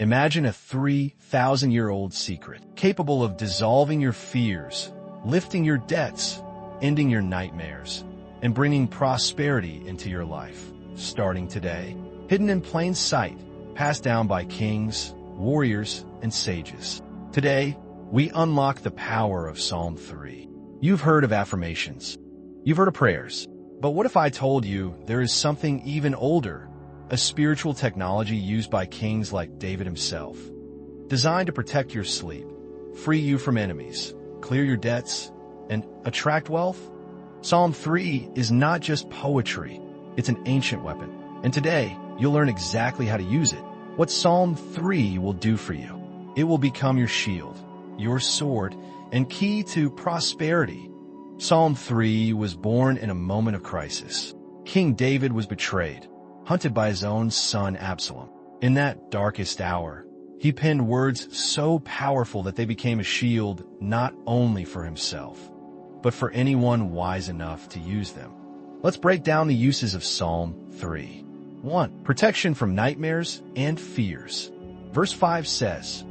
Imagine a 3,000-year-old secret, capable of dissolving your fears, lifting your debts, ending your nightmares, and bringing prosperity into your life, starting today. Hidden in plain sight, passed down by kings, warriors, and sages. Today, we unlock the power of Psalm 3. You've heard of affirmations. You've heard of prayers. But what if I told you there is something even older, a spiritual technology used by kings like David himself, designed to protect your sleep, free you from enemies, clear your debts, and attract wealth? Psalm 3 is not just poetry, it's an ancient weapon. And today, you'll learn exactly how to use it. What Psalm 3 will do for you. It will become your shield, your sword, and key to prosperity. Psalm 3 was born in a moment of crisis. King David was betrayed, hunted by his own son Absalom. In that darkest hour, he penned words so powerful that they became a shield not only for himself, but for anyone wise enough to use them. Let's break down the uses of Psalm 3. 1. Protection from nightmares and fears. Verse 5 says,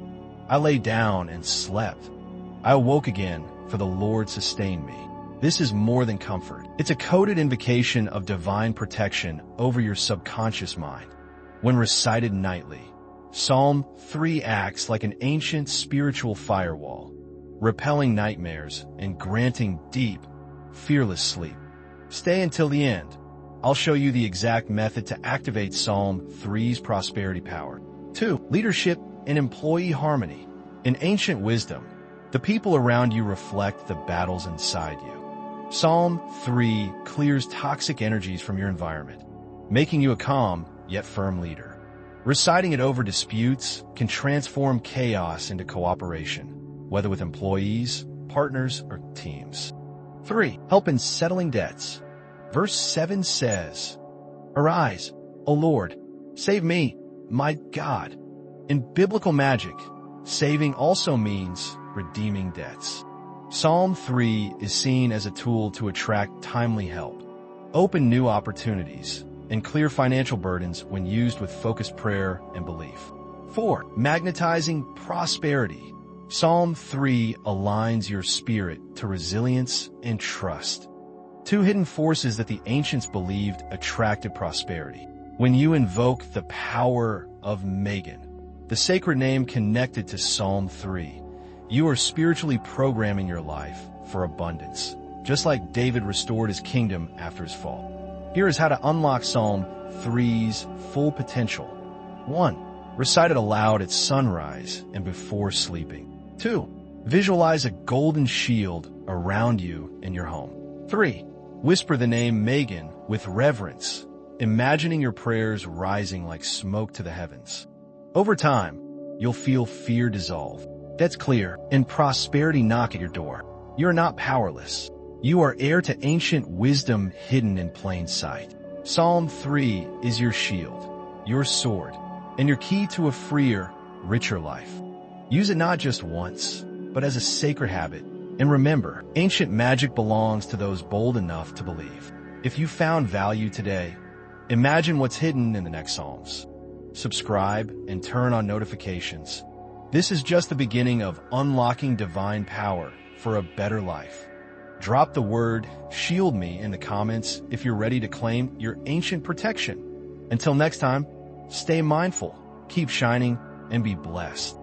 I lay down and slept. I awoke again, for the Lord sustained me. This is more than comfort. It's a coded invocation of divine protection over your subconscious mind. When recited nightly, Psalm 3 acts like an ancient spiritual firewall, repelling nightmares and granting deep, fearless sleep. Stay until the end. I'll show you the exact method to activate Psalm 3's prosperity power. 2. Leadership and employee harmony. In ancient wisdom, the people around you reflect the battles inside you. Psalm 3 clears toxic energies from your environment, making you a calm yet firm leader. Reciting it over disputes can transform chaos into cooperation, whether with employees, partners, or teams. 3. Help in settling debts. Verse 7 says, Arise, O Lord, save me, my God. In biblical magic, saving also means redeeming debts. Psalm 3 is seen as a tool to attract timely help, open new opportunities, and clear financial burdens when used with focused prayer and belief. 4. Magnetizing prosperity. Psalm 3 aligns your spirit to resilience and trust. 2 hidden forces that the ancients believed attracted prosperity. When you invoke the power of Magan, the sacred name connected to Psalm 3, you are spiritually programming your life for abundance, just like David restored his kingdom after his fall. Here is how to unlock Psalm 3's full potential. 1. Recite it aloud at sunrise and before sleeping. 2. Visualize a golden shield around you in your home. 3. Whisper the name Magan with reverence, imagining your prayers rising like smoke to the heavens. Over time, you'll feel fear dissolve, debts clear, and prosperity knock at your door. You're not powerless. You are heir to ancient wisdom hidden in plain sight. Psalm 3 is your shield, your sword, and your key to a freer, richer life. Use it not just once, but as a sacred habit. And remember, ancient magic belongs to those bold enough to believe. If you found value today, imagine what's hidden in the next Psalms. Subscribe and turn on notifications. This is just the beginning of unlocking divine power for a better life. Drop the word "shield me" in the comments if you're ready to claim your ancient protection. Until next time, stay mindful, keep shining, and be blessed.